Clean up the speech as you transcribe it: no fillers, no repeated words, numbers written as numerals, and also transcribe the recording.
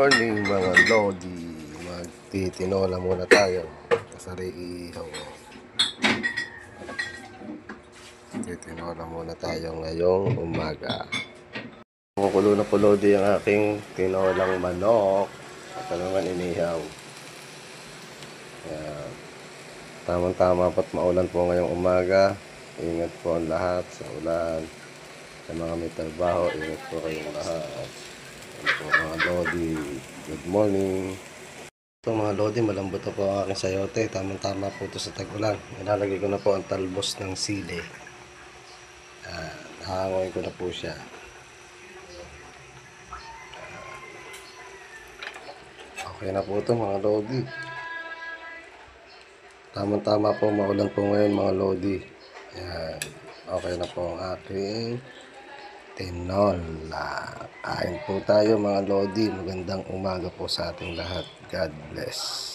Morning mga lodi, magtitinola muna tayo. Kasari ihaw. Titinola muna tayo ngayong umaga. Kumukulo na po lodi ang aking tinolang manok. Ito naman inihaw. Ayan. Tamang-tama po't maulan po ngayong umaga. Ingat po ang lahat sa ulan. Sa mga may trabaho, ingat po kayong lahat. Ito mga lodi, good morning. Ito mga lodi, malambot na po ang aking sayote. Tamang-tama po ito sa tag-ulan. Ilalagay ko na po ang talbos ng sili. Nahangoy ko na po siya. Okay na po ito mga lodi. Tamang-tama po, maulan po ngayon mga lodi. Ayan. Okay na po ang aking tinola. Kain po tayo mga lodi. Magandang umaga po sa ating lahat. God bless.